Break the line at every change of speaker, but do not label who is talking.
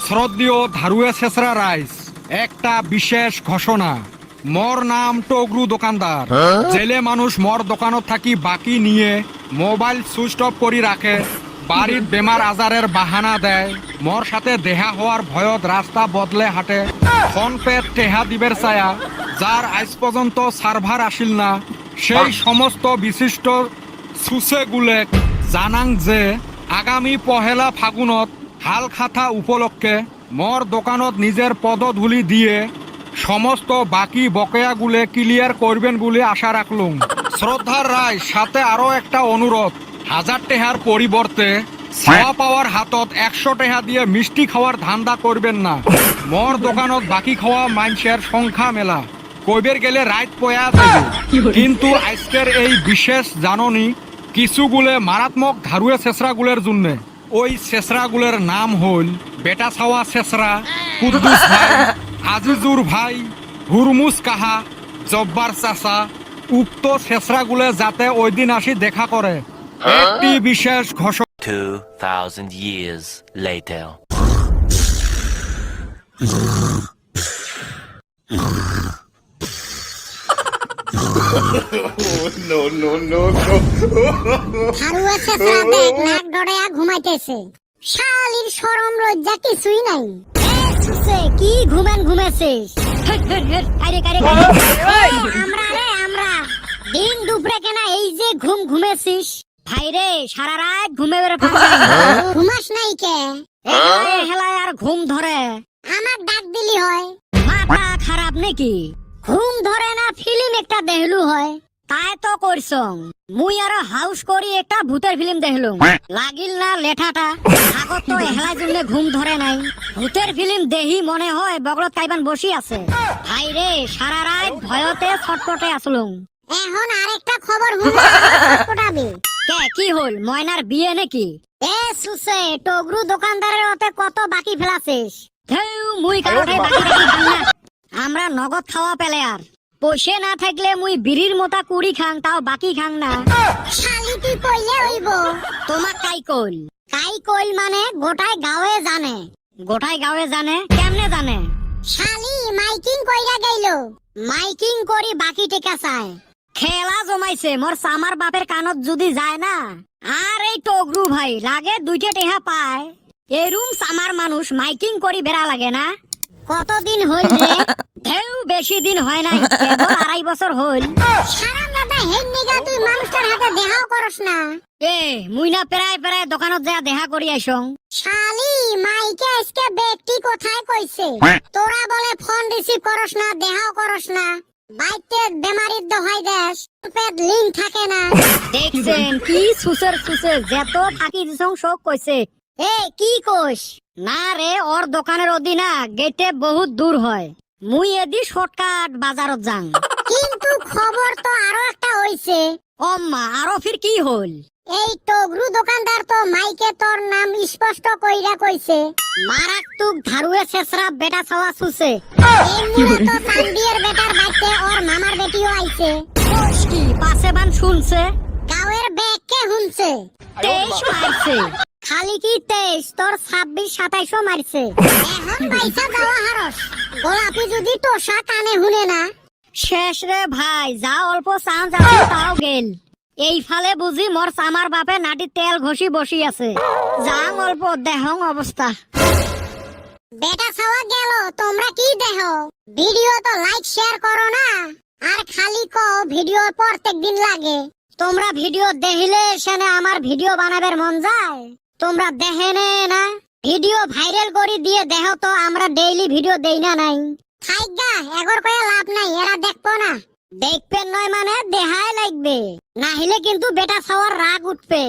শ্রদ্ধেয় ধারুয়ে শেষরা রাইস, একটা বিশেষ ঘোষণা। মোর নাম টগরু দোকানদার। জেলে মানুষ মোর দোকানত থাকি বাকি নিয়ে মোবাইল সুইচ অফ করে রাখে, বাড়ির বেমার আজারের বাহানা দেয়, মোর সাথে দেহা হওয়ার ভয়ত রাস্তা বদলে হাঁটে, ফোন পে টেহা দিবের ছায়া, যার আজ পর্যন্ত সার্ভার আসিল না, সেই সমস্ত বিশিষ্ট সুসেগুলে জানাং যে আগামী পহেলা ফাগুনত হালখাতা উপলক্ষে মোর দোকানত নিজের পদধূলি দিয়ে সমস্ত বাকি বকেয়াগুলো ক্লিয়ার করবেন বলে আশা রাখলুম। শ্রদ্ধার রায়, সাথে আরো একটা অনুরোধ, 1000 টাকার পরিবর্তে ছাওয়া পাওয়ার হাতত 100 টাকা দিয়ে মিষ্টি খাওয়ার ধান্দা করবেন না। মোর দোকানত বাকি খাওয়া মানুষের সংখ্যা মেলা, কইবের গেলে রাত পয়া যাবে। কিন্তু আজকের এই বিশেষ জাননি কিছুগুলে মারাত্মক ধারুয়ে শেষরাগুলের জন্য। ওই শেষরাগুলের নাম হল বেটা ছাওয়া শেষরা, কুদ্দুস ভাই, আজিজুর ভাই, হুরমুজ কাহা, জব্বার চাচা। উক্ত শেষরাগুলে যাতে ওই দিন আসি দেখা করে। একটি বিশেষ ঘোষণা।
2000 years later.
ধারুয়ে শেষরা দেখ নাক ডড়ায়া ঘুমাইতেছে, শালির শরম লজ্জা কিছুই নাই। সুসে কি ঘুমেছিস? আমরা দিন দুপুরে কেনা এই যে ঘুমেছিস? ভাই রে, সারা রাত ঘুমে বের ঘুমাস নাই কে? হেলায় আর ঘুম ধরে, আমার ডাক দিলি হয়। মাথা খারাপ নাকি? ঘুম ধরে না ফিল্ম একটা দেখলু হয়, তাই তো করছং। মুই আর হাউস করি একটা ভূতের ফিল্ম দেখলুম, লাগিল না লেঠাটা। আগত তো হেলার জন্য ঘুম ধরে নাই, ভূতের ফিল্ম দেহি মনে হয় বগলত কাইবান বসি আছে। ভাই রে, সারা রাত ভয়তে ছটপটে আসলুম। এখন আরেকটা খবর ছটপটাবি কে? কি হল? ময়নার বিয়ে নাকি? এ সুসে, টগরু দোকানদারের ওতে কত বাকি ফেলাছিস? মুই কারোতে বাকি খাং না, আমরা নগদ খাওয়া পেলে আর পয়সা না থাকলে মুই বিড়ির মোটা কুড়ি খাং, তাও বাকি খাং না। শালি তুই কইলে হইব? তোমাক কাই কইল মানে গোটায় গাঁয়ে জানে। গোটায় গাঁয়ে জানে? কেমনে জানে? শালি মাইকিং কইরা গেল, মাইকিং করি বাকি টেকা চায়। খেলা জমাইছে মোর সামার বাপের কানত যদি যায় না। আর এই টগরু ভাই লাগে 2টা টেহা পায়, এরুম সামার মানুষ মাইকিং করি বেড়া লাগে না? কতদিন হইল রে? বেশি দিন হয় নাই, কেবল 2.5 বছর হইল। সারা দাদা হেন নিগা তুই মানুষটার হাতে দেহাও করস না? এ মুই না প্রায় দোকানত যা দেখা করি আইসং। শালি মাইকে আজকে ব্যক্তি কোথায় কইছে তোরা বলে ফোন রিসিভ করস না, দেহাও করস না। বাইতে বেমারির দহাই দেশ, পেট লিঙ্ক থাকে না। দেখছেন কি সুসের যেত থাকি দিছং সব কইছে। এ কি কইস? না রে, ওর দোকানের ওদি না গেটে বহুত দূর হয়, মুই এদি শর্টকাট বাজারত যাং। কিন্তু খবর তো আরো একটা হইছে। ওম্মা, আরো ফির কি হল? এই টগরু দোকানদার তো মাইকে তোর নাম স্পষ্ট কইরা কইছে, মারাত্মক ধারুয়ে শেষরা বেটা ছাওয়া সুসে। এমনি তো তানবিয়ের বেটার বাইতে ওর মামার বেটিও আইছে। কোস কি পাশে বান শুনছে, গাঁয়ের ব্যাগকে হুনছে। 23 মারছে। খালি কি 23, তোর 26-27ও মারছে। এখন পয়সা দেওয়া হারস, গোলাপি যদি তোষা কানে হুনে না। শেষ রে ভাই, যা অল্প চান্স আছে তাও গেল। এই ফালে বুঝি মোর সামার বাপে নাটি তেল ঘষি বসি আছে, যাং অল্প দেহং অবস্থা। বেটা ছাওয়া গেল, তোমরা কি দেহ? ভিডিও তো লাইক শেয়ার করো না, আর খালি কো ভিডিও প্রত্যেক দিন লাগে। তোমরা ভিডিও দেখিলে সেনে আমার ভিডিও বানাবার মন যায়, তোমরা দেখেনে না। ভিডিও ভাইরাল করে দিয়ে দেহ তো আমরা ডেইলি ভিডিও দেই না নাই। থাইগা এগর কয়ে লাভ নাই, এরা দেখবো না। দেখবেন নয় মানে দেহাই লাগবে, না হলে কিন্তু বেটা ছাওয়ার রাগ উঠবে।